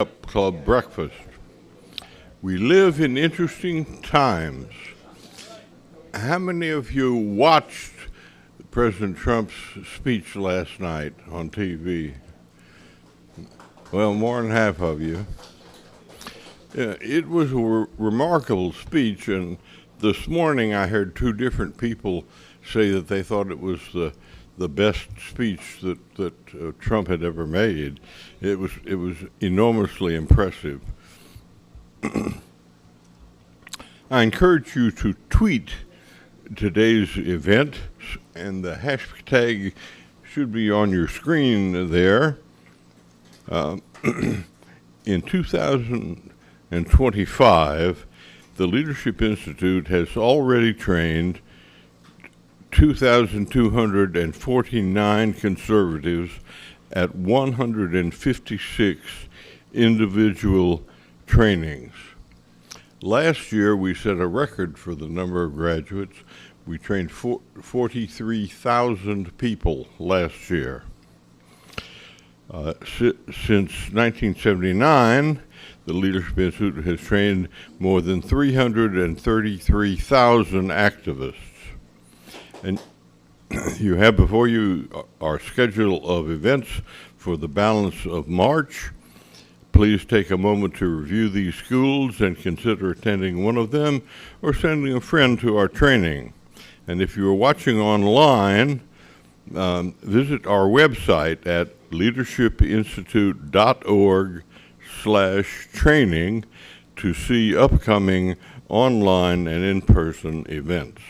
Club breakfast. We live in interesting times. How many of you watched President Trump's speech last night on TV? Well, more than half of you. It was a remarkable speech, and this morning I heard two different people say that they thought it was the best speech that Trump had ever made. It was enormously impressive. I encourage you to tweet today's event, and the hashtag should be on your screen there. In 2025, the Leadership Institute has already trained 2,249 conservatives at 156 individual trainings. Last year, we set a record for the number of graduates. We trained 43,000 people last year. Since 1979, the Leadership Institute has trained more than 333,000 activists. And you have before you our schedule of events for the balance of March. Please take a moment to review these schools and consider attending one of them or sending a friend to our training. And if you are watching online, visit our website at leadershipinstitute.org/training to see upcoming online and in-person events.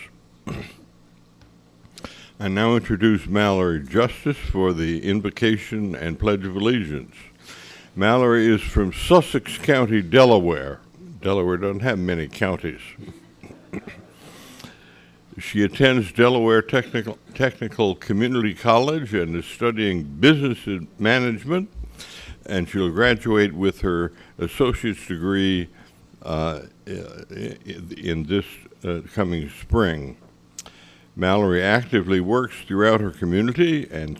I now introduce Mallory Justice for the invocation and Pledge of Allegiance. Mallory is from Sussex County, Delaware. Delaware doesn't have many counties. She attends Delaware Technical Community College and is studying business management, and she'll graduate with her associate's degree in this coming spring. Mallory actively works throughout her community and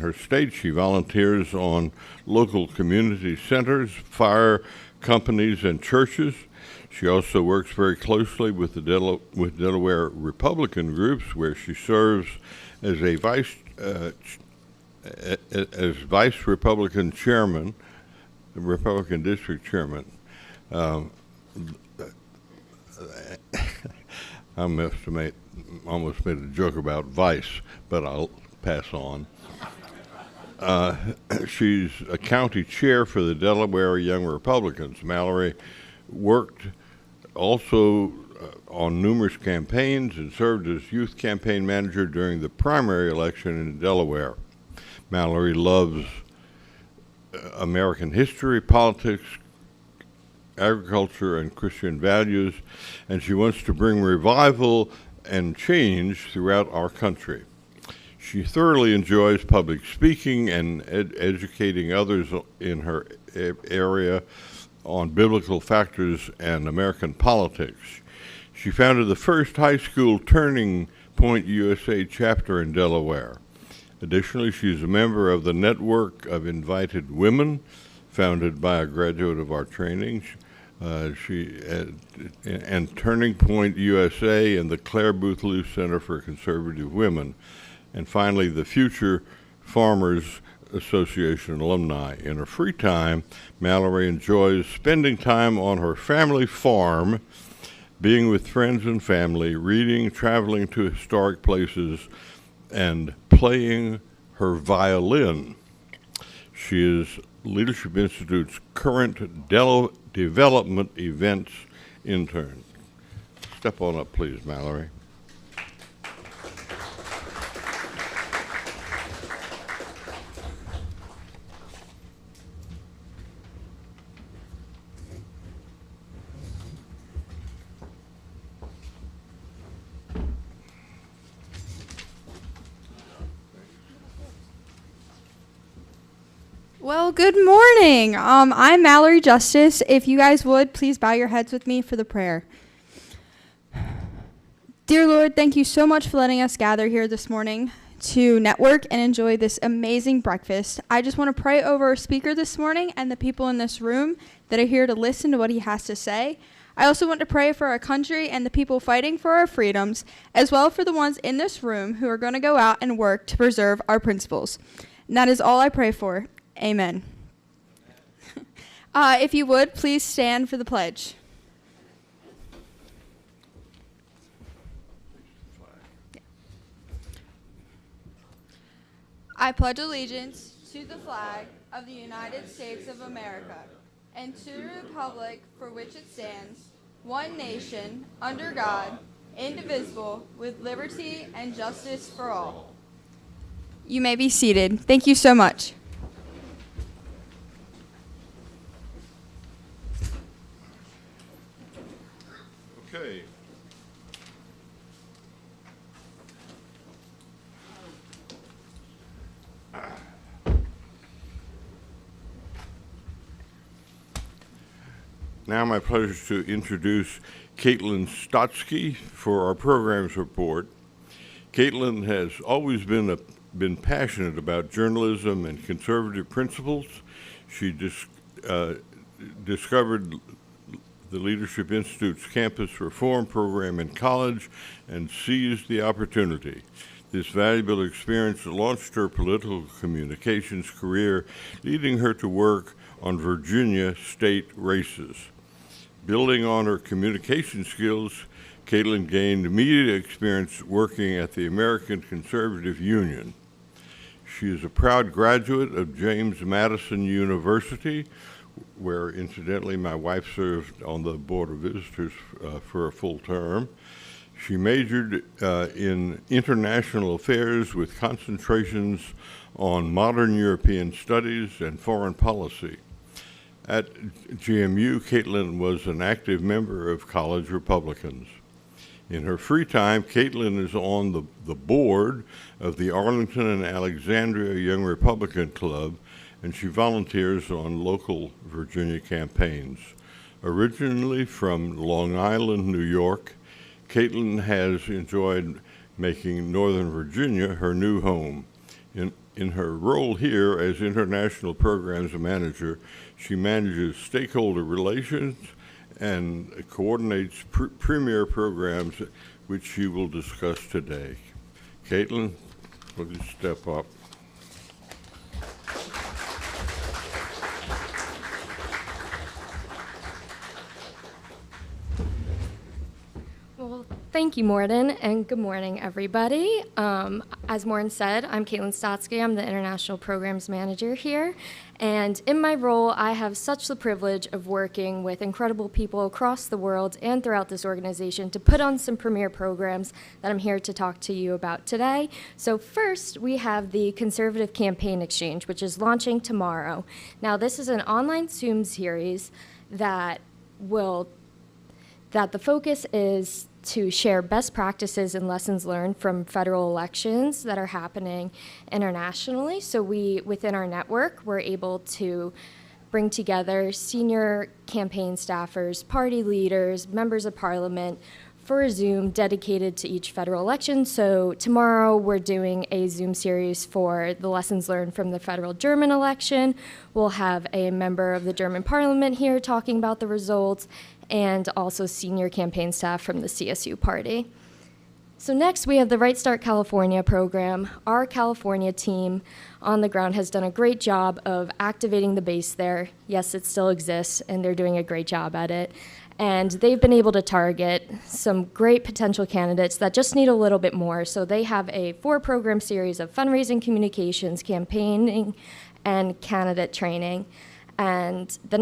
her state. She volunteers on local community centers, fire companies, and churches. She also works very closely with the Delaware Republican groups, where she serves as a vice Republican chairman, Republican district chairman. I almost made a joke about vice, but I'll pass on. She's a county chair for the Delaware Young Republicans. Mallory worked also on numerous campaigns and served as youth campaign manager during the primary election in Delaware. Mallory loves American history, politics, agriculture, and Christian values, and she wants to bring revival and change throughout our country. She thoroughly enjoys public speaking and educating others in her area on biblical factors and American politics. She founded the first high school Turning Point USA chapter in Delaware. Additionally, she is a member of the Network of Invited Women, founded by a graduate of our training. And Turning Point USA and the Claire Booth Luce Center for Conservative Women. And finally, the Future Farmers Association alumni. In her free time, Mallory enjoys spending time on her family farm, being with friends and family, reading, traveling to historic places, and playing her violin. She is Leadership Institute's current development events intern. Step on up, please, Mallory. Well, good morning. I'm Mallory Justice. If you guys would, please bow your heads with me for the prayer. Dear Lord, thank you so much for letting us gather here this morning to network and enjoy this amazing breakfast. I just want to pray over our speaker this morning and the people in this room that are here to listen to what he has to say. I also want to pray for our country and the people fighting for our freedoms, as well for the ones in this room who are going to go out and work to preserve our principles. And that is all I pray for. Amen. If you would, please stand for the pledge. I pledge allegiance to the flag of the United States of America and to the republic for which it stands, one nation, under God, indivisible, with liberty and justice for all. You may be seated. Thank you so much. Okay. Now my pleasure to introduce Caitlin Stotsky for our programs report. Caitlin has always been passionate about journalism and conservative principles. She discovered the Leadership Institute's campus reform program in college and seized the opportunity. This valuable experience launched her political communications career, leading her to work on Virginia state races. Building on her communication skills, Caitlin gained media experience working at the American Conservative Union. She is a proud graduate of James Madison University, where incidentally my wife served on the Board of Visitors for a full term. She majored in international affairs with concentrations on modern European studies and foreign policy. At GMU, Caitlin was an active member of College Republicans. In her free time, Caitlin is on the board of the Arlington and Alexandria Young Republican Club, and she volunteers on local Virginia campaigns. Originally from Long Island, New York, Caitlin has enjoyed making Northern Virginia her new home. In her role here as International Programs Manager, she manages stakeholder relations and coordinates premier programs, which she will discuss today. Caitlin, please step up. Well, thank you, Morton, and good morning, everybody. As Morton said, I'm Caitlin Stotsky. I'm the International Programs Manager here, and in my role, I have such the privilege of working with incredible people across the world and throughout this organization to put on some premier programs that I'm here to talk to you about today. So first, we have the Conservative Campaign Exchange, which is launching tomorrow. Now, this is an online Zoom series that the focus is to share best practices and lessons learned from federal elections that are happening internationally. So within our network, we're able to bring together senior campaign staffers, party leaders, members of parliament for a Zoom dedicated to each federal election. So tomorrow we're doing a Zoom series for the lessons learned from the federal German election. We'll have a member of the German parliament here talking about the results, and also senior campaign staff from the CSU party. So next, we have the Right Start California program. Our California team on the ground has done a great job of activating the base there. Yes, it still exists, and they're doing a great job at it. And they've been able to target some great potential candidates that just need a little bit more. So they have a 4-program series of fundraising, communications, campaigning, and candidate training. And the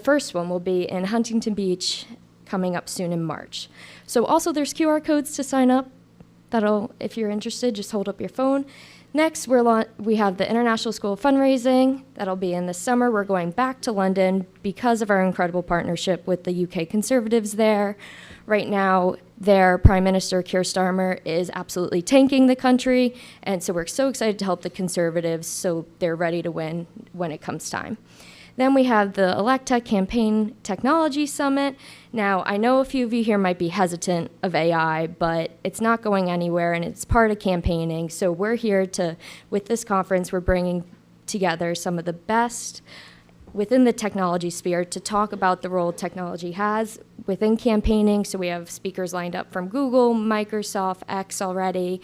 first one will be in Huntington Beach coming up soon in March. So also there's QR codes to sign up. If you're interested, just hold up your phone. Next, we have the International School of Fundraising. That'll be in the summer. We're going back to London because of our incredible partnership with the UK Conservatives there. Right now, their Prime Minister, Keir Starmer, is absolutely tanking the country, and so we're so excited to help the Conservatives so they're ready to win when it comes time. Then we have the Electech Campaign Technology Summit. Now, I know a few of you here might be hesitant of AI, but it's not going anywhere and it's part of campaigning. So we're here to, with this conference, we're bringing together some of the best within the technology sphere to talk about the role technology has within campaigning. So we have speakers lined up from Google, Microsoft, X already.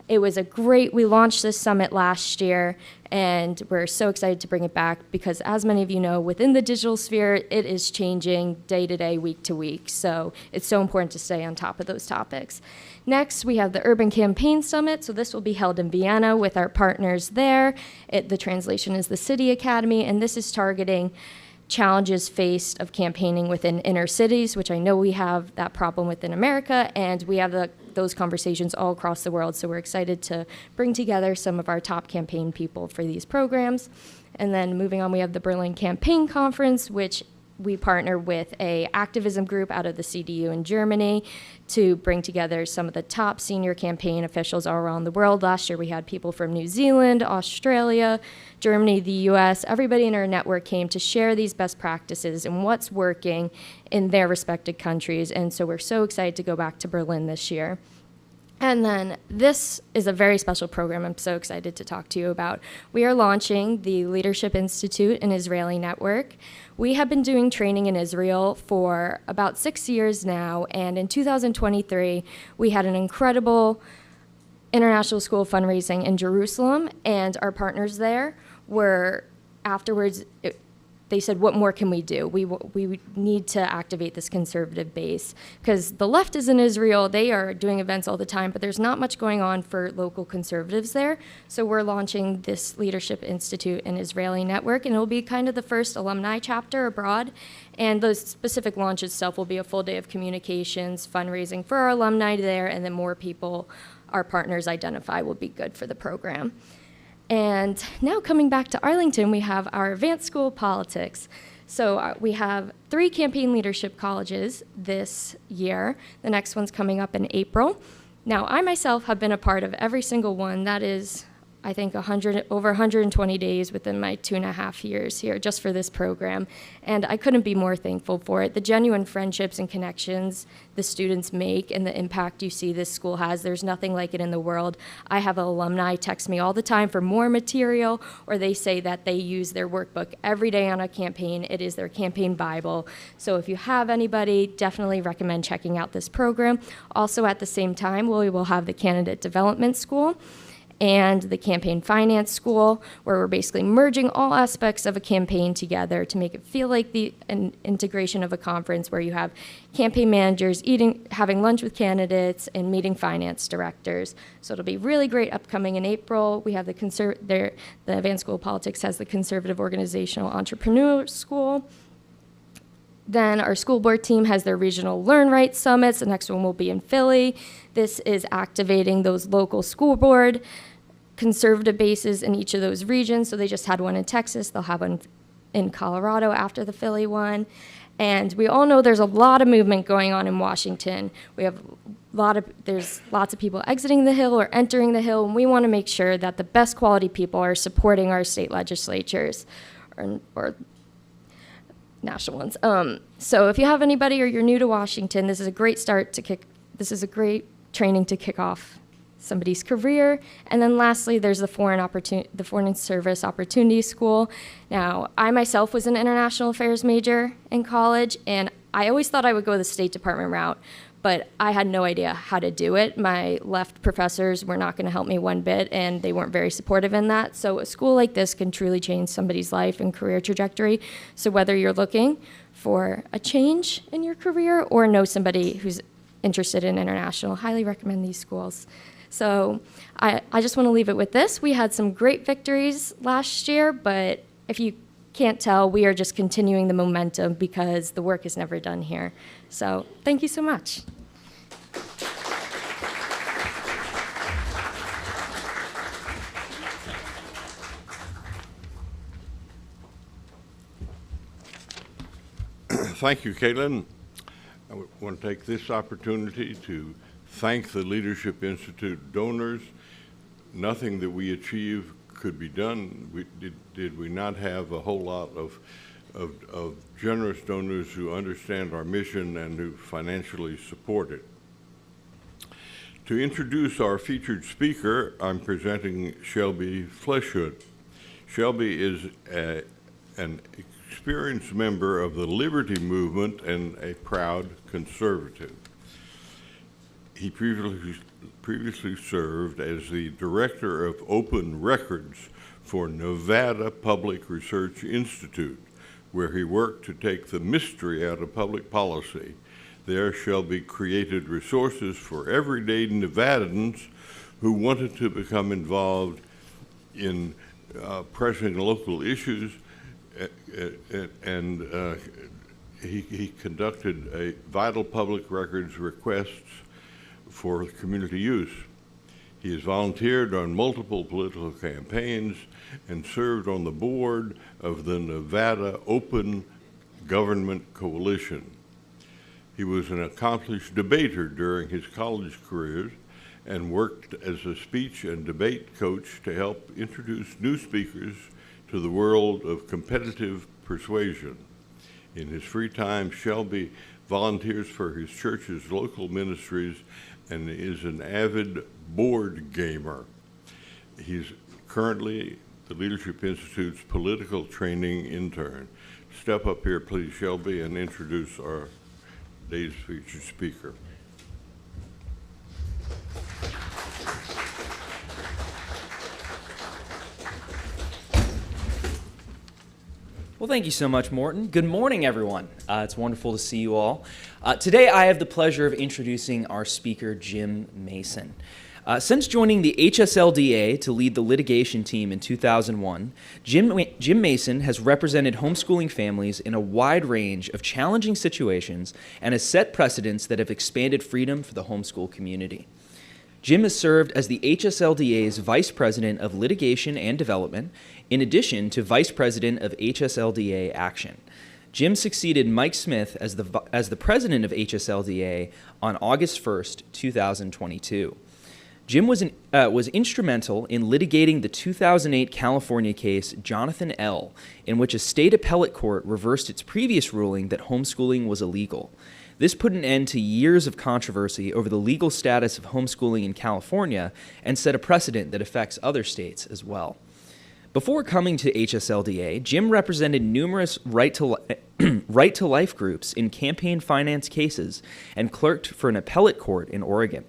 It was we launched this summit last year, and we're so excited to bring it back because, as many of you know, within the digital sphere, it is changing day to day, week to week. So it's so important to stay on top of those topics. Next, we have the Urban Campaign Summit. So this will be held in Vienna with our partners there. The translation is the City Academy, and this is targeting challenges faced of campaigning within inner cities, which I know we have that problem within America, and we have those conversations all across the world. So we're excited to bring together some of our top campaign people for these programs. And then moving on, we have the Berlin Campaign Conference, which we partner with a activism group out of the CDU in Germany to bring together some of the top senior campaign officials all around the world. Last year we had people from New Zealand, Australia, Germany, the US. Everybody in our network came to share these best practices and what's working in their respective countries. And so we're so excited to go back to Berlin this year. And then this is a very special program I'm so excited to talk to you about. We are launching the Leadership Institute and Israeli Network. We have been doing training in Israel for about 6 years now, and in 2023, we had an incredible international school fundraising in Jerusalem, and our partners there were afterwards, they said, what more can we do? We need to activate this conservative base because the left is in Israel. They are doing events all the time, but there's not much going on for local conservatives there. So we're launching this Leadership Institute and Israeli Network, and it will be kind of the first alumni chapter abroad. And the specific launch itself will be a full day of communications, fundraising for our alumni there, and then more people our partners identify will be good for the program. And now coming back to Arlington, we have our advanced school politics. So we have 3 campaign leadership colleges this year. The next one's coming up in April. Now, I myself have been a part of every single one. That is, I think, over 120 days within my 2.5 years here just for this program. And I couldn't be more thankful for it. The genuine friendships and connections the students make and the impact you see this school has, there's nothing like it in the world. I have alumni text me all the time for more material, or they say that they use their workbook every day on a campaign. It is their campaign Bible. So if you have anybody, definitely recommend checking out this program. Also at the same time, we will have the Candidate Development School and the Campaign Finance School, where we're basically merging all aspects of a campaign together to make it feel like an integration of a conference where you have campaign managers having lunch with candidates and meeting finance directors. So it'll be really great upcoming in April. We have the Advanced School of Politics has the Conservative Organizational Entrepreneur School. Then our school board team has their regional Learn Right summits. The next one will be in Philly. This is activating those local school board conservative bases in each of those regions. So they just had one in Texas. They'll have one in Colorado after the Philly one. And we all know there's a lot of movement going on in Washington. There's lots of people exiting the Hill or entering the Hill, and we want to make sure that the best quality people are supporting our state legislatures or national ones. So if you have anybody or you're new to Washington, this is a great training to kick off somebody's career. And then lastly, there's the Foreign Service Opportunity School. Now, I myself was an international affairs major in college, and I always thought I would go the State Department route, but I had no idea how to do it. My left professors were not going to help me one bit, and they weren't very supportive in that. So a school like this can truly change somebody's life and career trajectory. So whether you're looking for a change in your career or know somebody who's interested in international, highly recommend these schools. So I just want to leave it with this. We had some great victories last year, but if you can't tell, we are just continuing the momentum because the work is never done here. So thank you so much. Thank you, Caitlin. I want to take this opportunity to thank the Leadership Institute donors. Nothing that we achieve could be done did we not have a whole lot of of generous donors who understand our mission and who financially support it. To introduce our featured speaker, I'm presenting Shelby Fleshhood. Shelby is an experienced member of the Liberty Movement and a proud conservative. He previously served as the Director of Open Records for Nevada Public Research Institute, where he worked to take the mystery out of public policy. There Shelby created resources for everyday Nevadans who wanted to become involved in pressing local issues, and he conducted a vital public records requests for community use. He has volunteered on multiple political campaigns and served on the board of the Nevada Open Government Coalition. He was an accomplished debater during his college careers and worked as a speech and debate coach to help introduce new speakers to the world of competitive persuasion. In his free time, Shelby volunteers for his church's local ministries and is an avid board gamer. He's currently the Leadership Institute's political training intern. Step up here, please, Shelby, and introduce our day's featured speaker. Well, thank you so much, Morton. Good morning, everyone. It's wonderful to see you all. Today, I have the pleasure of introducing our speaker, Jim Mason. Since joining the HSLDA to lead the litigation team in 2001, Jim Mason has represented homeschooling families in a wide range of challenging situations and has set precedents that have expanded freedom for the homeschool community. Jim has served as the HSLDA's Vice President of Litigation and Development, in addition to Vice President of HSLDA Action. Jim succeeded Mike Smith as the President of HSLDA on August 1st, 2022. Jim was instrumental in litigating the 2008 California case Jonathan L., in which a state appellate court reversed its previous ruling that homeschooling was illegal. This put an end to years of controversy over the legal status of homeschooling in California and set a precedent that affects other states as well. Before coming to HSLDA, Jim represented numerous right-to-life groups in campaign finance cases and clerked for an appellate court in Oregon.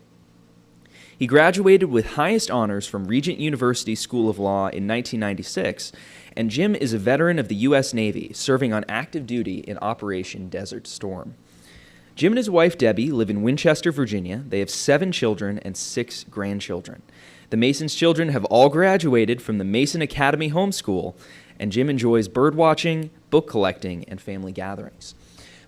He graduated with highest honors from Regent University School of Law in 1996, and Jim is a veteran of the U.S. Navy, serving on active duty in Operation Desert Storm. Jim and his wife, Debbie, live in Winchester, Virginia. They have 7 children and 6 grandchildren. The Masons' children have all graduated from the Mason Academy Homeschool, and Jim enjoys bird watching, book collecting, and family gatherings.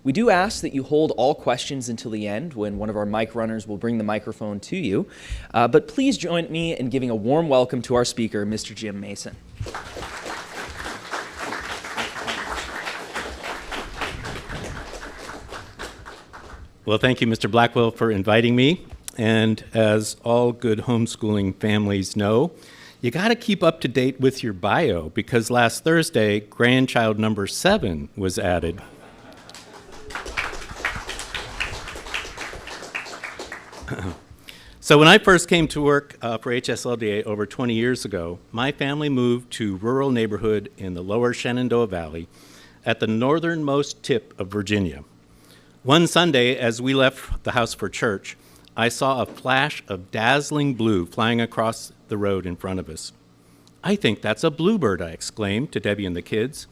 We do ask that you hold all questions until the end when one of our mic runners will bring the microphone to you. But please join me in giving a warm welcome to our speaker, Mr. Jim Mason. Well, thank you, Mr. Blackwell, for inviting me. And as all good homeschooling families know, you got to keep up to date with your bio, because last Thursday, grandchild number 7 was added. So when I first came to work for HSLDA over 20 years ago, my family moved to a rural neighborhood in the lower Shenandoah Valley at the northernmost tip of Virginia. One Sunday, as we left the house for church, I saw a flash of dazzling blue flying across the road in front of us. "I think that's a bluebird," I exclaimed to Debbie and the kids.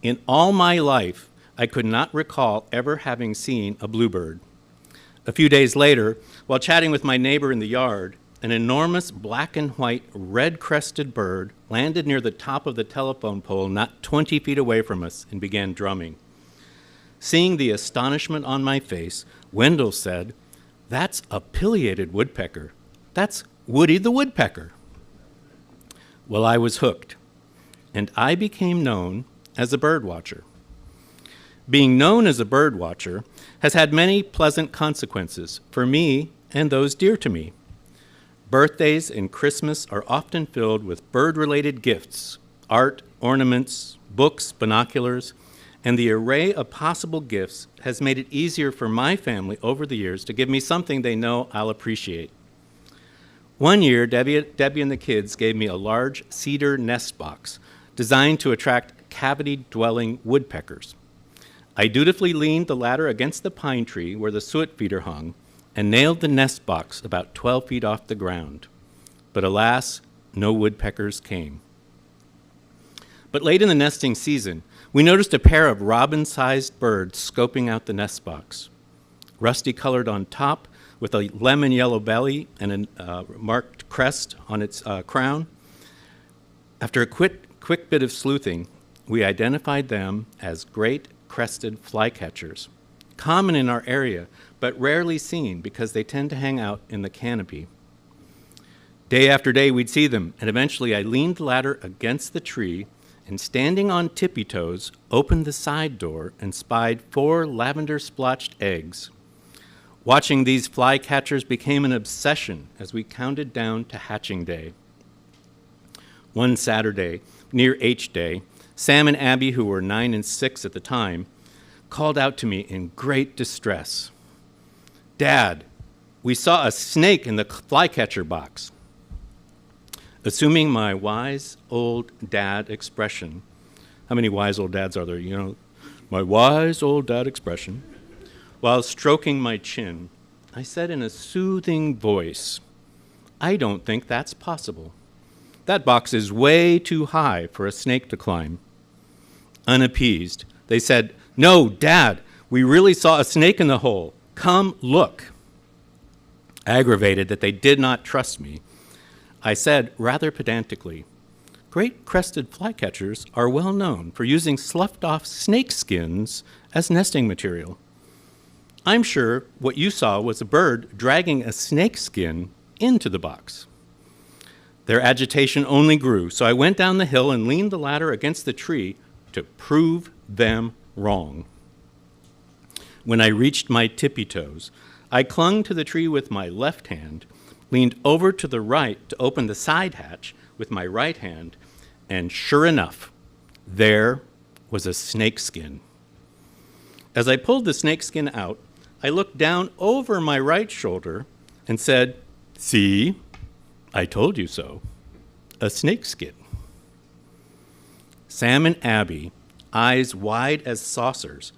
In all my life, I could not recall ever having seen a bluebird. A few days later, while chatting with my neighbor in the yard, an enormous black and white red-crested bird landed near the top of the telephone pole not 20 feet away from us and began drumming. Seeing the astonishment on my face, Wendell said, "That's a pileated woodpecker. That's Woody the woodpecker." Well, I was hooked, and I became known as a bird watcher. Being known as a bird watcher has had many pleasant consequences for me and those dear to me. Birthdays and Christmas are often filled with bird-related gifts, art, ornaments, books, binoculars, and the array of possible gifts has made it easier for my family over the years to give me something they know I'll appreciate. One year, Debbie and the kids gave me a large cedar nest box designed to attract cavity-dwelling woodpeckers. I dutifully leaned the ladder against the pine tree where the suet feeder hung and nailed the nest box about 12 feet off the ground. But alas, no woodpeckers came. But late in the nesting season, we noticed a pair of robin-sized birds scoping out the nest box. Rusty colored on top with a lemon yellow belly and a marked crest on its crown. After a quick bit of sleuthing, we identified them as great crested flycatchers, common in our area, but rarely seen because they tend to hang out in the canopy. Day after day, we'd see them, and eventually I leaned the ladder against the tree and, standing on tippy toes, opened the side door and spied 4 lavender-splotched eggs. Watching these flycatchers became an obsession as we counted down to hatching day. One Saturday, near H Day, Sam and Abby, who were 9 and 6 at the time, called out to me in great distress. "Dad, we saw a snake in the flycatcher box." Assuming my wise old dad expression, how many wise old dads are there? You know, my wise old dad expression. While stroking my chin, I said in a soothing voice, "I don't think that's possible. That box is way too high for a snake to climb." Unappeased, they said, "No, Dad, we really saw a snake in the hole. Come look." Aggravated that they did not trust me, I said rather pedantically, "Great crested flycatchers are well known for using sloughed-off snake skins as nesting material. I'm sure what you saw was a bird dragging a snake skin into the box." Their agitation only grew, so I went down the hill and leaned the ladder against the tree to prove them wrong. When I reached my tippy toes, I clung to the tree with my left hand, leaned over to the right to open the side hatch with my right hand, and sure enough, there was a snakeskin. As I pulled the snakeskin out, I looked down over my right shoulder and said, "See, I told you so, a snakeskin." Sam and Abby, eyes wide as saucers,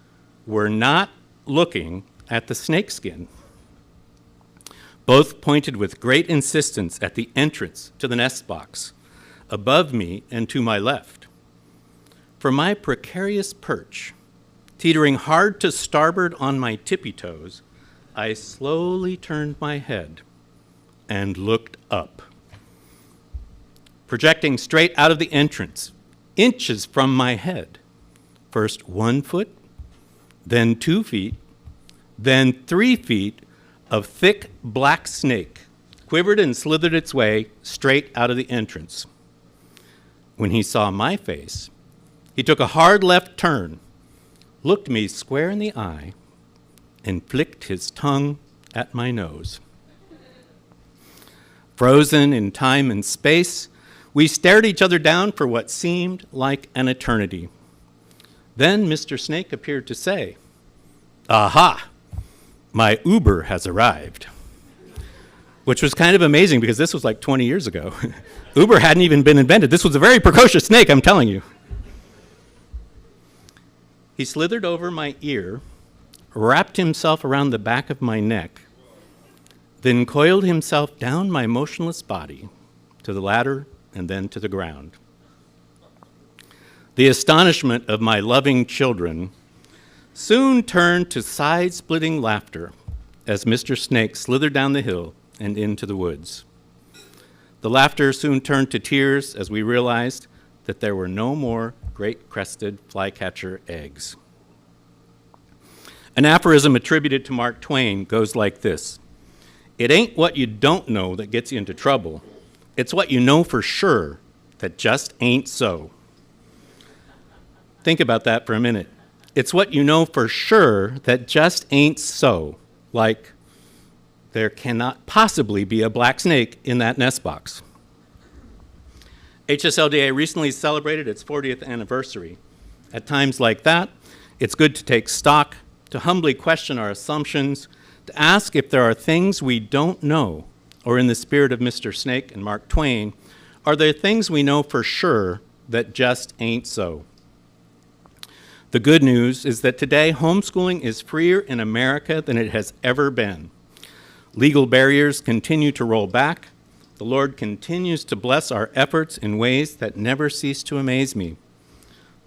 were not looking at the snakeskin. Both pointed with great insistence at the entrance to the nest box, above me and to my left. From my precarious perch, teetering hard to starboard on my tippy toes, I slowly turned my head and looked up. Projecting straight out of the entrance, inches from my head, first 1 foot, then 2 feet, then 3 feet of thick black snake quivered and slithered its way straight out of the entrance. When he saw my face, he took a hard left turn, looked me square in the eye, and flicked his tongue at my nose. Frozen in time and space, we stared each other down for what seemed like an eternity. Then Mr. Snake appeared to say, "Aha, my Uber has arrived," which was kind of amazing because this was like 20 years ago. Uber hadn't even been invented. This was a very precocious snake, I'm telling you. He slithered over my ear, wrapped himself around the back of my neck, then coiled himself down my motionless body to the ladder and then to the ground. The astonishment of my loving children soon turned to side-splitting laughter as Mr. Snake slithered down the hill and into the woods. The laughter soon turned to tears as we realized that there were no more great crested flycatcher eggs. An aphorism attributed to Mark Twain goes like this: "It ain't what you don't know that gets you into trouble. It's what you know for sure that just ain't so." Think about that for a minute. It's what you know for sure that just ain't so. Like, there cannot possibly be a black snake in that nest box. HSLDA recently celebrated its 40th anniversary. At times like that, It's good to take stock, to humbly question our assumptions, to ask if there are things we don't know, or in the spirit of Mr. Snake and Mark Twain, are there things we know for sure that just ain't so? The good news is that today homeschooling is freer in America than it has ever been. Legal barriers continue to roll back. The Lord continues to bless our efforts in ways that never cease to amaze me.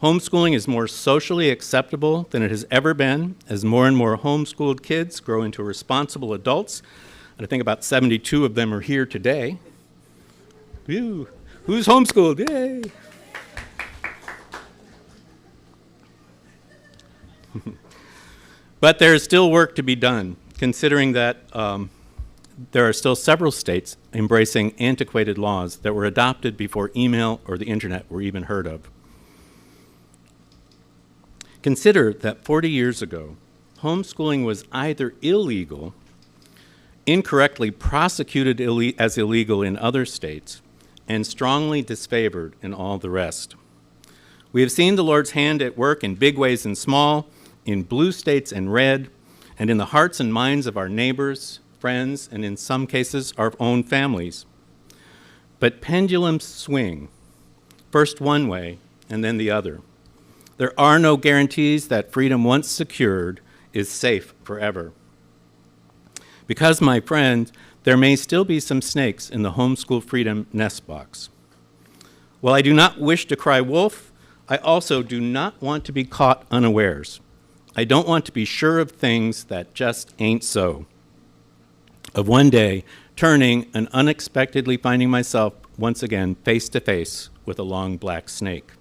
Homeschooling is more socially acceptable than it has ever been as more and more homeschooled kids grow into responsible adults. And I think about 72 of them are here today. Whew. Who's homeschooled? Yay! But there is still work to be done, considering that there are still several states embracing antiquated laws that were adopted before email or the internet were even heard of. Consider that 40 years ago, homeschooling was either illegal, incorrectly prosecuted as illegal in other states, and strongly disfavored in all the rest. We have seen the Lord's hand at work in big ways and small, in blue states and red, and in the hearts and minds of our neighbors, friends, and in some cases, our own families. But pendulums swing, first one way and then the other. There are no guarantees that freedom once secured is safe forever. Because, my friend, there may still be some snakes in the homeschool freedom nest box. While I do not wish to cry wolf, I also do not want to be caught unawares. I don't want to be sure of things that just ain't so. Of one day turning and unexpectedly finding myself once again face to face with a long black snake.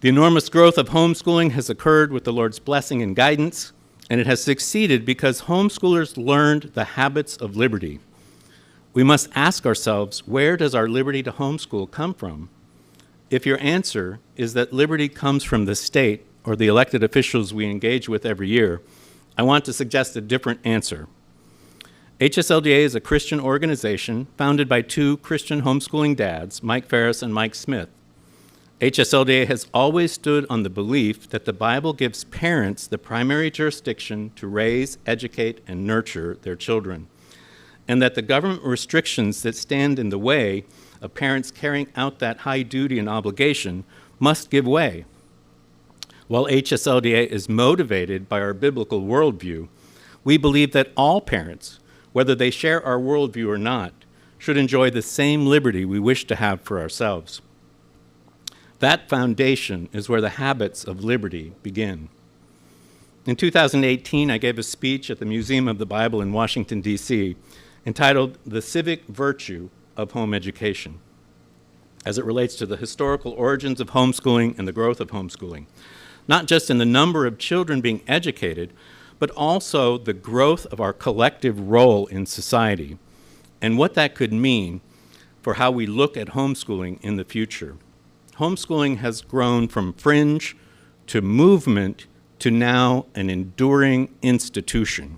The enormous growth of homeschooling has occurred with the Lord's blessing and guidance, and it has succeeded because homeschoolers learned the habits of liberty. We must ask ourselves, where does our liberty to homeschool come from? If your answer is that liberty comes from the state or the elected officials we engage with every year, I want to suggest a different answer. HSLDA is a Christian organization founded by two Christian homeschooling dads, Mike Ferris and Mike Smith. HSLDA has always stood on the belief that the Bible gives parents the primary jurisdiction to raise, educate, and nurture their children, and that the government restrictions that stand in the way of parents carrying out that high duty and obligation must give way. While HSLDA is motivated by our biblical worldview, we believe that all parents, whether they share our worldview or not, should enjoy the same liberty we wish to have for ourselves. That foundation is where the habits of liberty begin. In 2018, I gave a speech at the Museum of the Bible in Washington, D.C., entitled The Civic Virtue of Home Education, as it relates to the historical origins of homeschooling and the growth of homeschooling, not just in the number of children being educated, but also the growth of our collective role in society and what that could mean for how we look at homeschooling in the future. Homeschooling has grown from fringe to movement to now an enduring institution.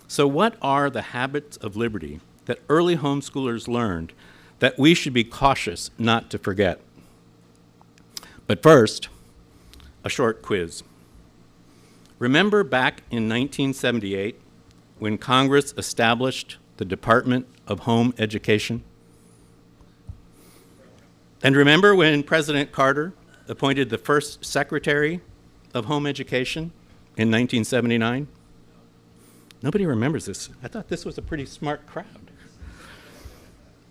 So what are the habits of liberty that early homeschoolers learned that we should be cautious not to forget? But first, a short quiz. Remember back in 1978 when Congress established the Department of Home Education? And remember when President Carter appointed the first Secretary of Home Education in 1979? Nobody remembers this. I thought this was a pretty smart crowd.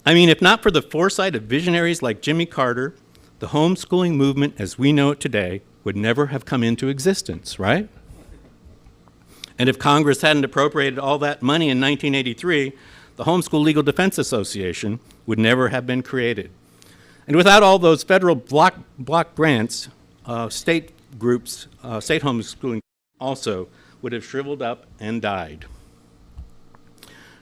I mean, if not for the foresight of visionaries like Jimmy Carter, the homeschooling movement as we know it today would never have come into existence, right? And if Congress hadn't appropriated all that money in 1983, the Homeschool Legal Defense Association would never have been created. And without all those federal block grants, state homeschooling also would have shriveled up and died.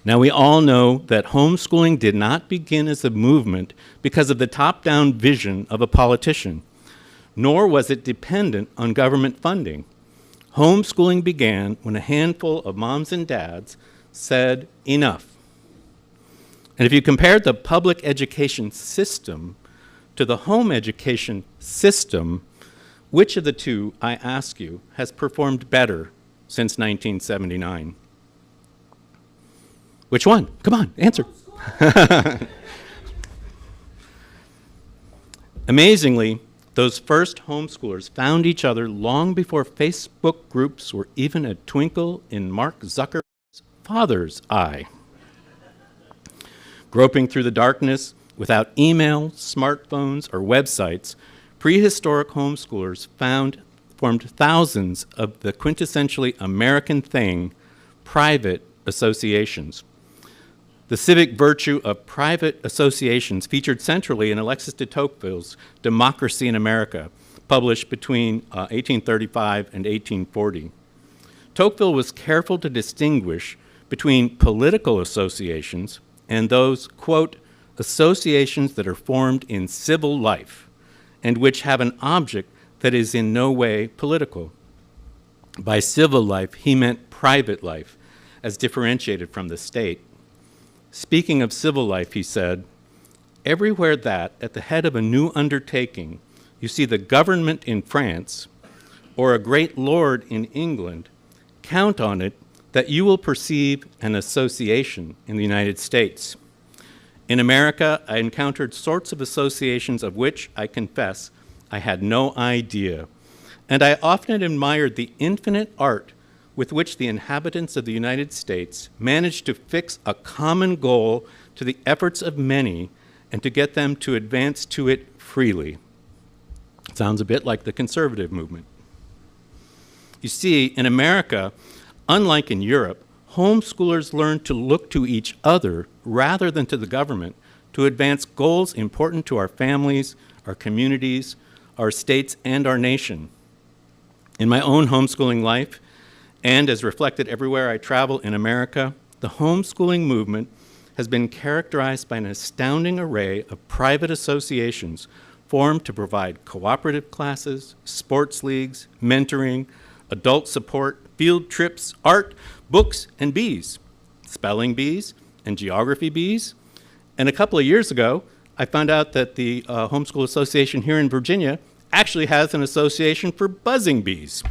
Now, we all know that homeschooling did not begin as a movement because of the top-down vision of a politician, nor was it dependent on government funding. Homeschooling began when a handful of moms and dads said, enough. And if you compared the public education system to the home education system, Which of the two, I ask you, has performed better since 1979? Which one? Come on, answer. Amazingly, those first homeschoolers found each other long before Facebook groups were even a twinkle in Mark Zuckerberg's father's eye. Groping through the darkness without email, smartphones, or websites, prehistoric homeschoolers formed thousands of the quintessentially American thing, private associations. The civic virtue of private associations featured centrally in Alexis de Tocqueville's Democracy in America, published between 1835 and 1840. Tocqueville was careful to distinguish between political associations and those, quote, associations that are formed in civil life and which have an object that is in no way political. By civil life, he meant private life, as differentiated from the state. Speaking of civil life, he said, everywhere that, at the head of a new undertaking, you see the government in France or a great lord in England, count on it that you will perceive an association in the United States. In America, I encountered sorts of associations of which, I confess, I had no idea, and I often admired the infinite art with which the inhabitants of the United States managed to fix a common goal to the efforts of many and to get them to advance to it freely. Sounds a bit like the conservative movement. You see, in America, unlike in Europe, homeschoolers learned to look to each other rather than to the government to advance goals important to our families, our communities, our states, and our nation. In my own homeschooling life, and as reflected everywhere I travel in America, the homeschooling movement has been characterized by an astounding array of private associations formed to provide cooperative classes, sports leagues, mentoring, adult support, field trips, art, books, and bees, spelling bees and geography bees. And a couple of years ago, I found out that the Homeschool Association here in Virginia actually has an association for buzzing bees.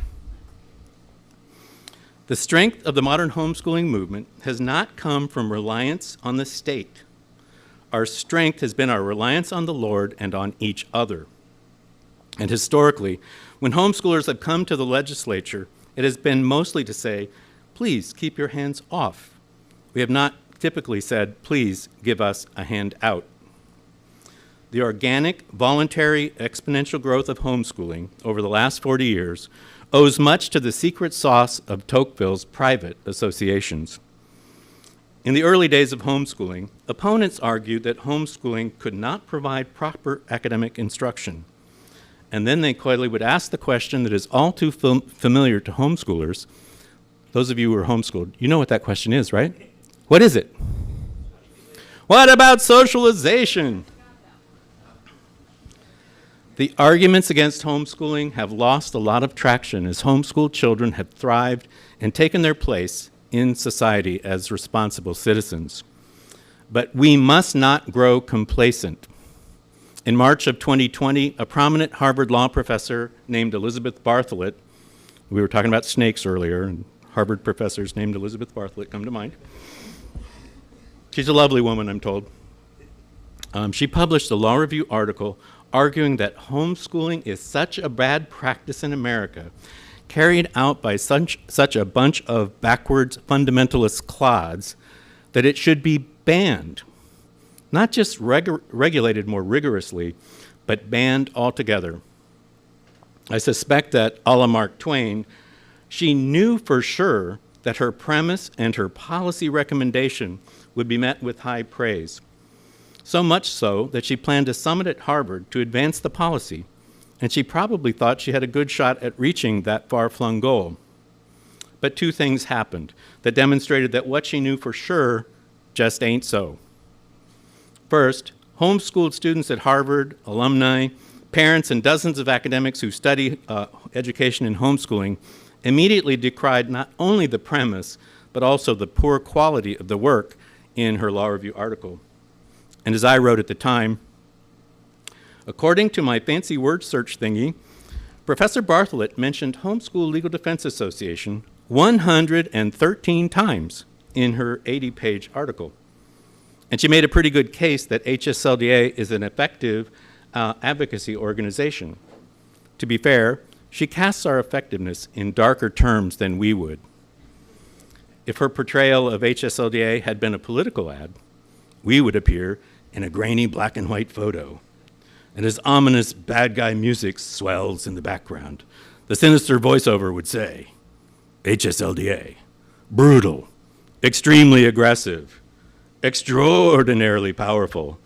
The strength of the modern homeschooling movement has not come from reliance on the state. Our strength has been our reliance on the Lord and on each other. And historically, when homeschoolers have come to the legislature, it has been mostly to say, please keep your hands off. We have not typically said, please give us a hand out. The organic, voluntary, exponential growth of homeschooling over the last 40 years owes much to the secret sauce of Tocqueville's private associations. In the early days of homeschooling, opponents argued that homeschooling could not provide proper academic instruction. And then they coyly would ask the question that is all too familiar to homeschoolers. Those of you who are homeschooled, you know what that question is, right? What is it? What about socialization? The arguments against homeschooling have lost a lot of traction as homeschooled children have thrived and taken their place in society as responsible citizens. But we must not grow complacent. In March of 2020, a prominent Harvard law professor named Elizabeth Bartholet, we were talking about snakes earlier, and Harvard professors named Elizabeth Bartholet come to mind. She's a lovely woman, I'm told. She published a law review article arguing that homeschooling is such a bad practice in America, carried out by such a bunch of backwards fundamentalist clods, that it should be banned. Not just regulated more rigorously, but banned altogether. I suspect that, a la Mark Twain, she knew for sure that her premise and her policy recommendation would be met with high praise. So much so that she planned a summit at Harvard to advance the policy, and she probably thought she had a good shot at reaching that far-flung goal. But two things happened that demonstrated that what she knew for sure just ain't so. First, homeschooled students at Harvard, alumni, parents, and dozens of academics who study education and homeschooling immediately decried not only the premise, but also the poor quality of the work in her law review article. And as I wrote at the time, according to my fancy word search thingy, Professor Bartlett mentioned Homeschool Legal Defense Association 113 times in her 80-page article. And she made a pretty good case that HSLDA is an effective advocacy organization. To be fair, she casts our effectiveness in darker terms than we would. If her portrayal of HSLDA had been a political ad, we would appear in a grainy black and white photo. And as ominous bad guy music swells in the background, the sinister voiceover would say, HSLDA, brutal, extremely aggressive, extraordinarily powerful,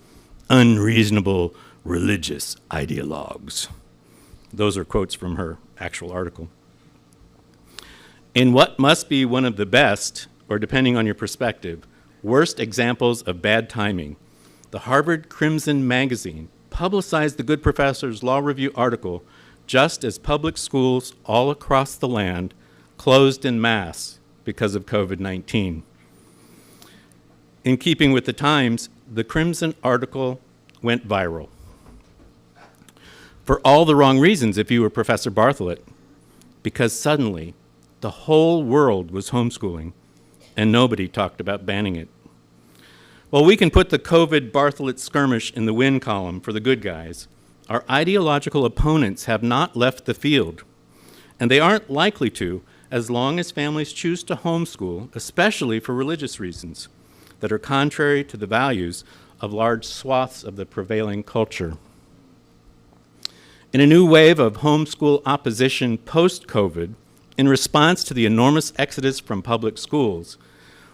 unreasonable religious ideologues. Those are quotes from her actual article. In what must be one of the best, or depending on your perspective, worst examples of bad timing, the Harvard Crimson magazine publicized the Good Professor's Law Review article just as public schools all across the land closed en masse because of COVID-19. In keeping with the times, the Crimson article went viral. For all the wrong reasons if you were Professor Bartlett, because suddenly the whole world was homeschooling and nobody talked about banning it. Well, we can put the COVID Bartlett skirmish in the win column for the good guys. Our ideological opponents have not left the field, and they aren't likely to as long as families choose to homeschool, especially for religious reasons that are contrary to the values of large swaths of the prevailing culture. In a new wave of homeschool opposition post-COVID, in response to the enormous exodus from public schools,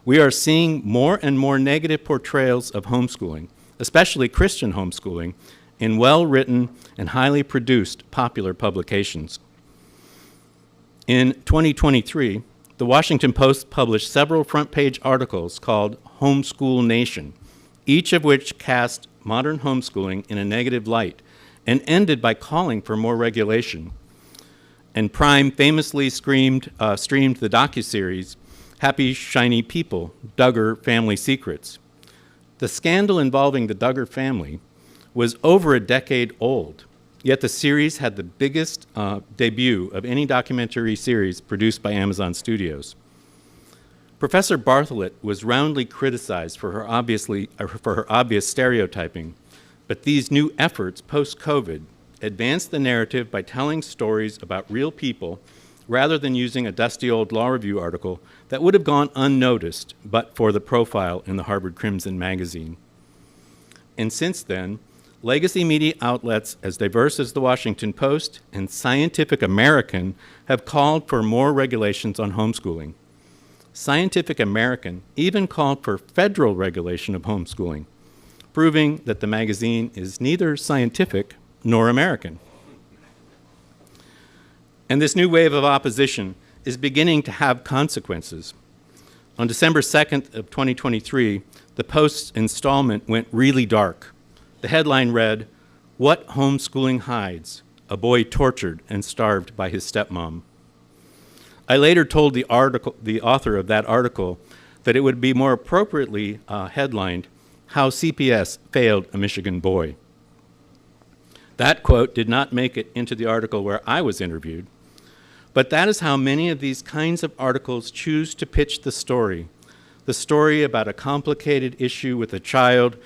we are seeing more and more negative portrayals of homeschooling, especially Christian homeschooling, in well-written and highly produced popular publications. In 2023, the Washington Post published several front-page articles called Homeschool Nation, each of which cast modern homeschooling in a negative light and ended by calling for more regulation. And Prime famously streamed the docuseries Happy Shiny People, Duggar Family Secrets. The scandal involving the Duggar family was over a decade old, yet the series had the biggest debut of any documentary series produced by Amazon Studios. Professor Bartlett was roundly criticized for her obvious stereotyping, but these new efforts post-COVID advanced the narrative by telling stories about real people rather than using a dusty old law review article that would have gone unnoticed but for the profile in the Harvard Crimson magazine. And since then, legacy media outlets as diverse as the Washington Post and Scientific American have called for more regulations on homeschooling. Scientific American even called for federal regulation of homeschooling, proving that the magazine is neither scientific nor American. And this new wave of opposition is beginning to have consequences. On December 2nd of 2023, the Post's installment went really dark. The headline read, "What Homeschooling Hides, a Boy Tortured and Starved by His Stepmom." I later told the author of that article that it would be more appropriately headlined, "How CPS Failed a Michigan Boy." That quote did not make it into the article where I was interviewed, but that is how many of these kinds of articles choose to pitch the story about a complicated issue with a child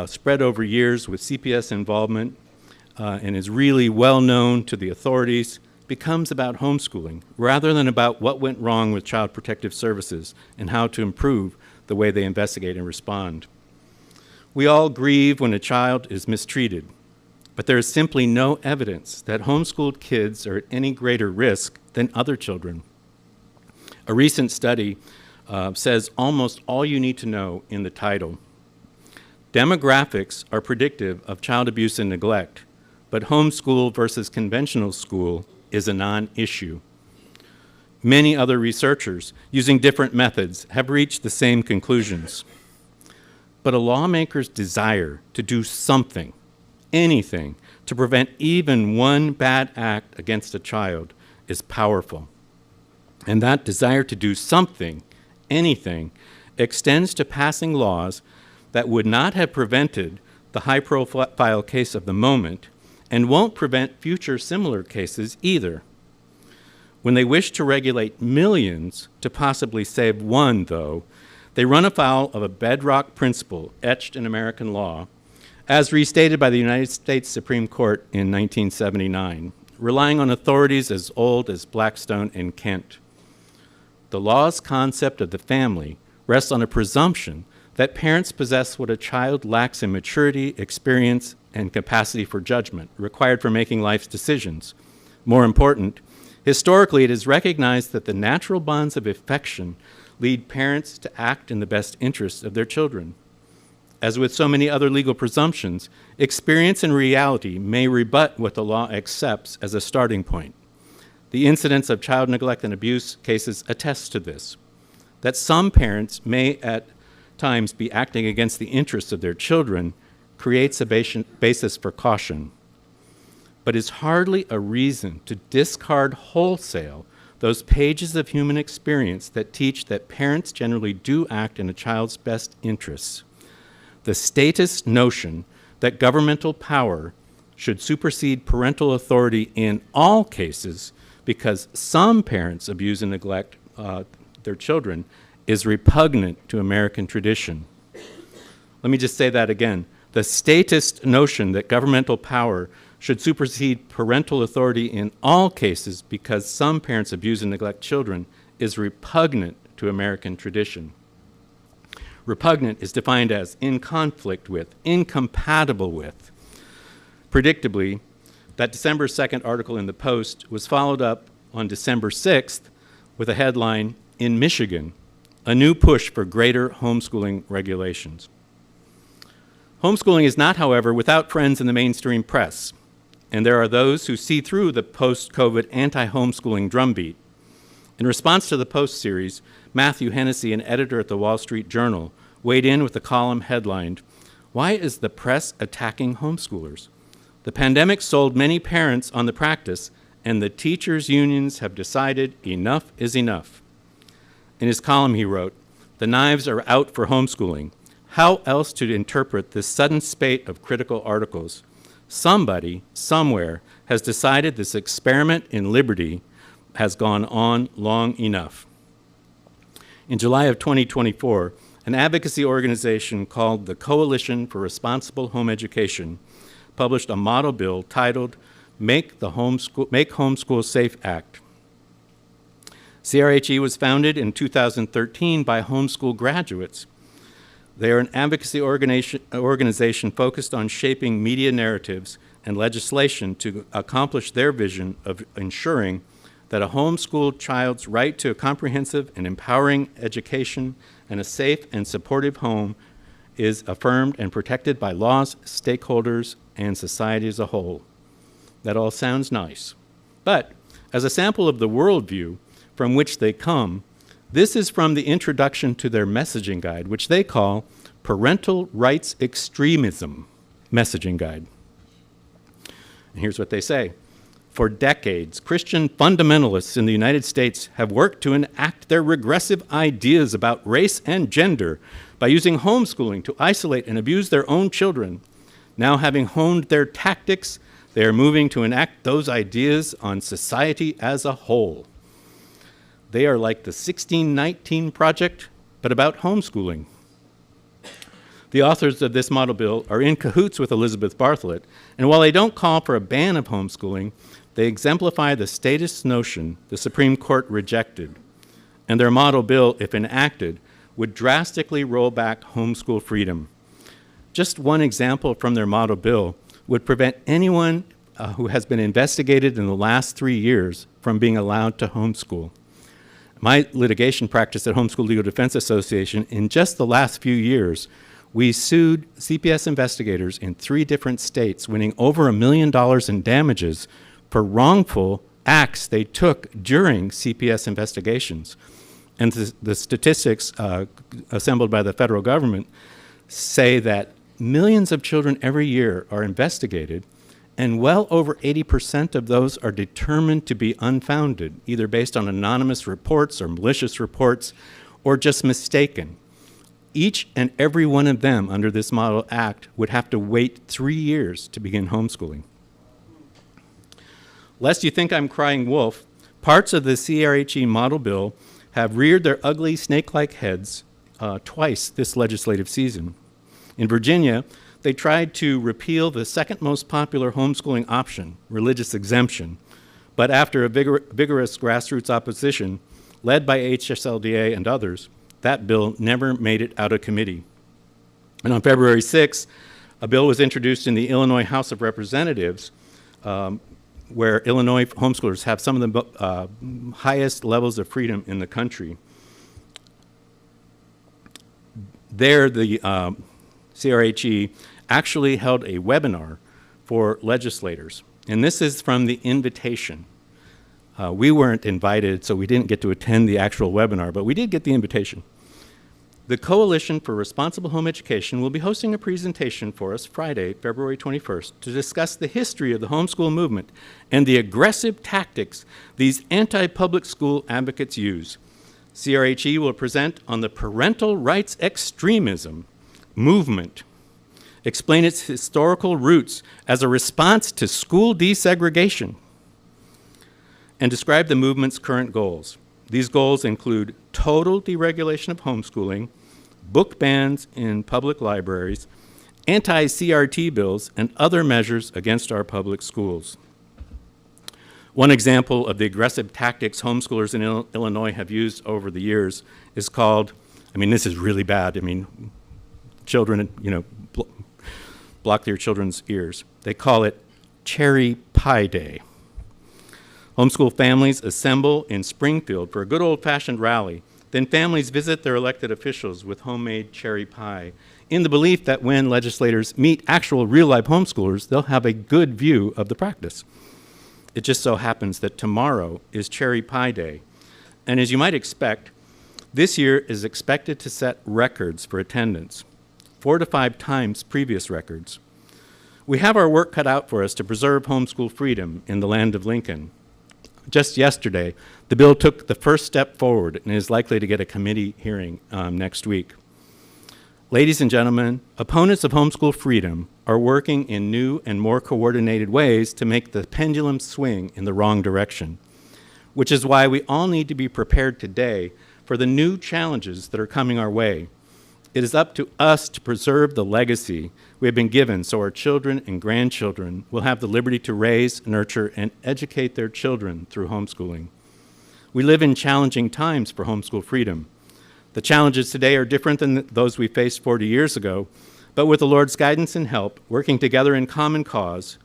spread over years with CPS involvement and is really well known to the authorities, becomes about homeschooling rather than about what went wrong with Child Protective Services and how to improve the way they investigate and respond. We all grieve when a child is mistreated, but there is simply no evidence that homeschooled kids are at any greater risk than other children. A recent study says almost all you need to know in the title. Demographics are predictive of child abuse and neglect, but homeschool versus conventional school is a non-issue. Many other researchers, using different methods, have reached the same conclusions. But a lawmaker's desire to do something, anything, to prevent even one bad act against a child is powerful. And that desire to do something, anything, extends to passing laws that would not have prevented the high-profile case of the moment and won't prevent future similar cases either. When they wish to regulate millions to possibly save one, though, they run afoul of a bedrock principle etched in American law, as restated by the United States Supreme Court in 1979, relying on authorities as old as Blackstone and Kent. The law's concept of the family rests on a presumption that parents possess what a child lacks in maturity, experience, and capacity for judgment required for making life's decisions. More important, historically, it is recognized that the natural bonds of affection lead parents to act in the best interests of their children. As with so many other legal presumptions, experience and reality may rebut what the law accepts as a starting point. The incidence of child neglect and abuse cases attest to this, that some parents may at times be acting against the interests of their children creates a basis for caution, but is hardly a reason to discard wholesale those pages of human experience that teach that parents generally do act in a child's best interests. The statist notion that governmental power should supersede parental authority in all cases because some parents abuse and neglect their children is repugnant to American tradition. Let me just say that again. The statist notion that governmental power should supersede parental authority in all cases because some parents abuse and neglect children is repugnant to American tradition. Repugnant is defined as in conflict with, incompatible with. Predictably, that December 2nd article in the Post was followed up on December 6th with a headline, "In Michigan, a new push for greater homeschooling regulations." Homeschooling is not, however, without friends in the mainstream press, and there are those who see through the post-COVID anti-homeschooling drumbeat. In response to the Post series, Matthew Hennessy, an editor at the Wall Street Journal, weighed in with a column headlined, "Why is the press attacking homeschoolers? The pandemic sold many parents on the practice, and the teachers' unions have decided enough is enough." In his column, he wrote, "The knives are out for homeschooling. How else to interpret this sudden spate of critical articles? Somebody, somewhere, has decided this experiment in liberty has gone on long enough." In July of 2024, an advocacy organization called the Coalition for Responsible Home Education published a model bill titled Make Homeschool Safe Act. CRHE was founded in 2013 by homeschool graduates. They are an advocacy organization focused on shaping media narratives and legislation to accomplish their vision of ensuring that a homeschooled child's right to a comprehensive and empowering education and a safe and supportive home is affirmed and protected by laws, stakeholders, and society as a whole. That all sounds nice. But as a sample of the worldview from which they come, this is from the introduction to their messaging guide, which they call Parental Rights Extremism Messaging Guide. And here's what they say. For decades, Christian fundamentalists in the United States have worked to enact their regressive ideas about race and gender by using homeschooling to isolate and abuse their own children. Now, having honed their tactics, they are moving to enact those ideas on society as a whole. They are like the 1619 Project, but about homeschooling. The authors of this model bill are in cahoots with Elizabeth Bartholet, and while they don't call for a ban of homeschooling, they exemplify the statist notion the Supreme Court rejected, and their model bill, if enacted, would drastically roll back homeschool freedom. Just one example from their model bill would prevent anyone who has been investigated in the last 3 years from being allowed to homeschool. My litigation practice at Homeschool Legal Defense Association, in just the last few years, we sued CPS investigators in 3 different states, winning over $1 million in damages for wrongful acts they took during CPS investigations. And the statistics assembled by the federal government say that millions of children every year are investigated, and well over 80% of those are determined to be unfounded, either based on anonymous reports or malicious reports, or just mistaken. Each and every one of them under this model act would have to wait 3 years to begin homeschooling. Lest you think I'm crying wolf, parts of the CRHE model bill have reared their ugly snake-like heads twice this legislative season. In Virginia, they tried to repeal the second most popular homeschooling option, religious exemption, but after a vigorous grassroots opposition, led by HSLDA and others, that bill never made it out of committee. And on February 6th, a bill was introduced in the Illinois House of Representatives where Illinois homeschoolers have some of the highest levels of freedom in the country. There, the CRHE actually held a webinar for legislators. And this is from the invitation. We weren't invited, so we didn't get to attend the actual webinar, but we did get the invitation. The Coalition for Responsible Home Education will be hosting a presentation for us Friday, February 21st, to discuss the history of the homeschool movement and the aggressive tactics these anti-public school advocates use. CRHE will present on the parental rights extremism movement, explain its historical roots as a response to school desegregation, and describe the movement's current goals. These goals include total deregulation of homeschooling, book bans in public libraries, anti-CRT bills, and other measures against our public schools. One example of the aggressive tactics homeschoolers in Illinois have used over the years is called, this is really bad. Children, block their children's ears. They call it Cherry Pie Day. Homeschool families assemble in Springfield for a good old-fashioned rally. Then families visit their elected officials with homemade cherry pie in the belief that when legislators meet actual real-life homeschoolers, they'll have a good view of the practice. It just so happens that tomorrow is Cherry Pie Day. And as you might expect, this year is expected to set records for attendance, 4 to 5 times previous records. We have our work cut out for us to preserve homeschool freedom in the land of Lincoln. Just yesterday, the bill took the first step forward and is likely to get a committee hearing next week. Ladies and gentlemen, opponents of homeschool freedom are working in new and more coordinated ways to make the pendulum swing in the wrong direction, which is why we all need to be prepared today for the new challenges that are coming our way. It is up to us to preserve the legacy we have been given so our children and grandchildren will have the liberty to raise, nurture, and educate their children through homeschooling. We live in challenging times for homeschool freedom. The challenges today are different than those we faced 40 years ago, but with the Lord's guidance and help, working together in common cause,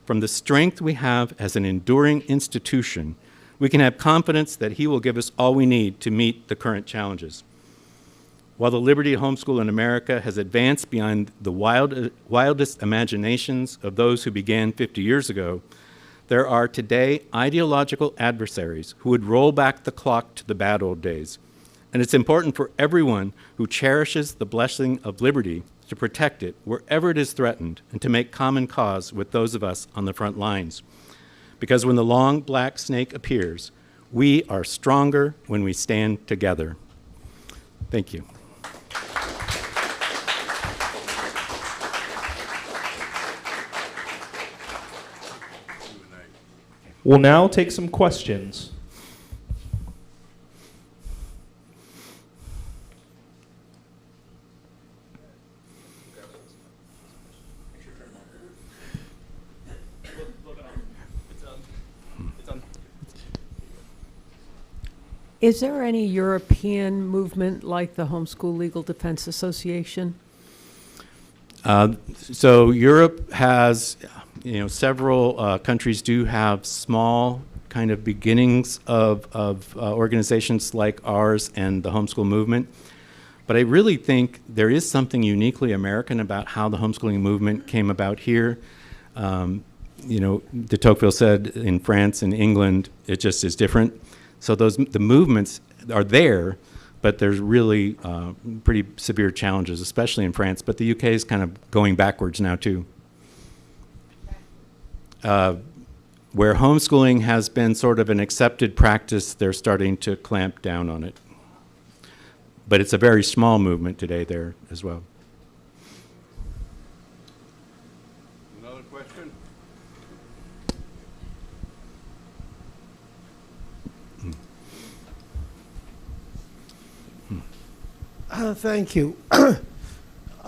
from the strength we have as an enduring institution, we can have confidence that He will give us all we need to meet the current challenges. While the liberty to homeschool in America has advanced beyond the wildest imaginations of those who began 50 years ago, there are today ideological adversaries who would roll back the clock to the bad old days. And it's important for everyone who cherishes the blessing of liberty to protect it wherever it is threatened and to make common cause with those of us on the front lines. Because when the long black snake appears, we are stronger when we stand together. Thank you. We'll now take some questions. Is there any European movement like the Homeschool Legal Defense Association? So Europe has, several countries do have small kind of beginnings of organizations like ours and the homeschool movement. But I really think there is something uniquely American about how the homeschooling movement came about here. De Tocqueville said in France and England, it just is different. So the movements are there, but there's really pretty severe challenges, especially in France. But the UK is kind of going backwards now too. Where homeschooling has been sort of an accepted practice, they're starting to clamp down on it. But it's a very small movement today there as well. Another question? Thank you.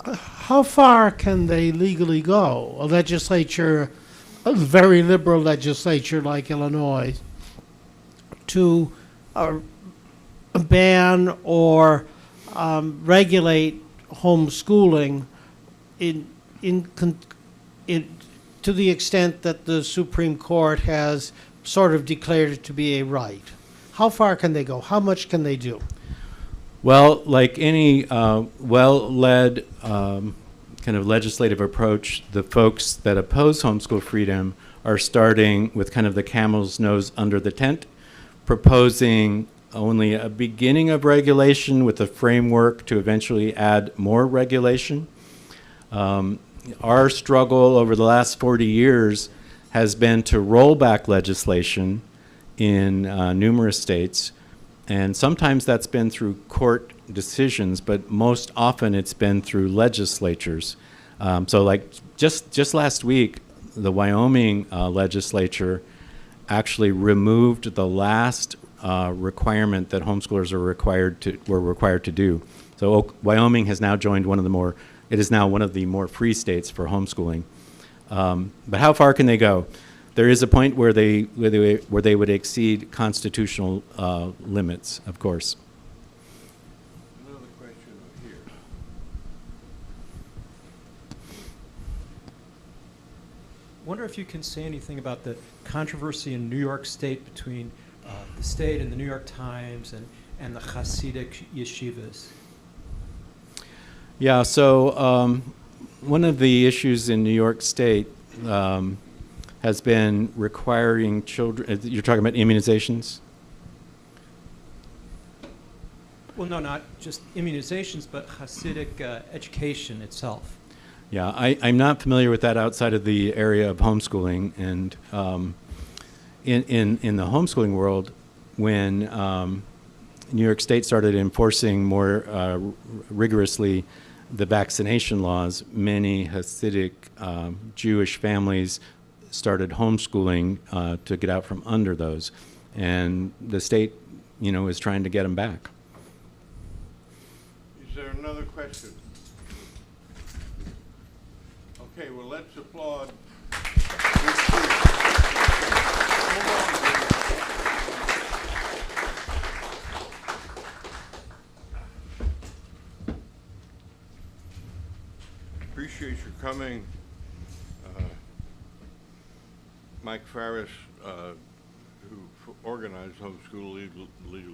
How far can they legally go? A legislature, a very liberal legislature like Illinois, to ban or regulate homeschooling to the extent that the Supreme Court has sort of declared it to be a right? How far can they go? How much can they do? Well, like any well-led kind of legislative approach, the folks that oppose homeschool freedom are starting with kind of the camel's nose under the tent, proposing only a beginning of regulation with a framework to eventually add more regulation. Our struggle over the last 40 years has been to roll back legislation in numerous states, and sometimes that's been through court decisions, but most often it's been through legislatures. So like just last week, the Wyoming legislature actually removed the last requirement that homeschoolers were required to do. So Wyoming has now joined it is now one of the more free states for homeschooling. But how far can they go? There is a point where they would exceed constitutional limits, of course. Another question here. Wonder if you can say anything about the controversy in New York State between the state and the New York Times and the Hasidic yeshivas. Yeah, so one of the issues in New York State has been requiring children, you're talking about immunizations? Well, no, not just immunizations, but Hasidic education itself. Yeah, I'm not familiar with that outside of the area of homeschooling. And in the homeschooling world, when New York State started enforcing more rigorously the vaccination laws, many Hasidic Jewish families started homeschooling to get out from under those. And the state, is trying to get them back. Is there another question? Okay, well, let's applaud. Appreciate your coming. Mike Farris, who organized Homeschool Legal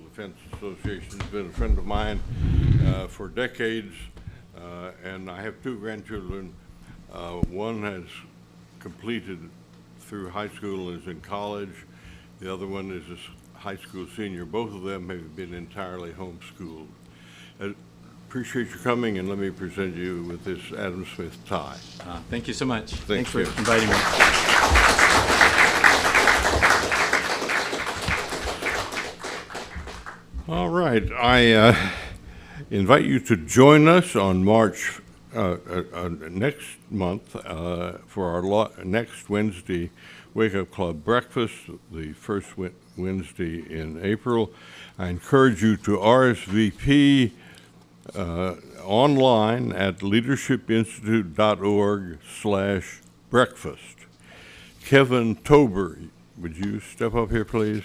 Defense Association, has been a friend of mine for decades, and I have two grandchildren. One has completed through high school and is in college. The other one is a high school senior. Both of them have been entirely homeschooled. Appreciate your coming, and let me present you with this Adam Smith tie. Thank you so much. Thanks for you. inviting me. All right, I invite you to join us on March next month for our next Wednesday Wake Up Club breakfast, the first Wednesday in April. I encourage you to RSVP online at leadershipinstitute.org/breakfast. Kevin Tober, would you step up here, please?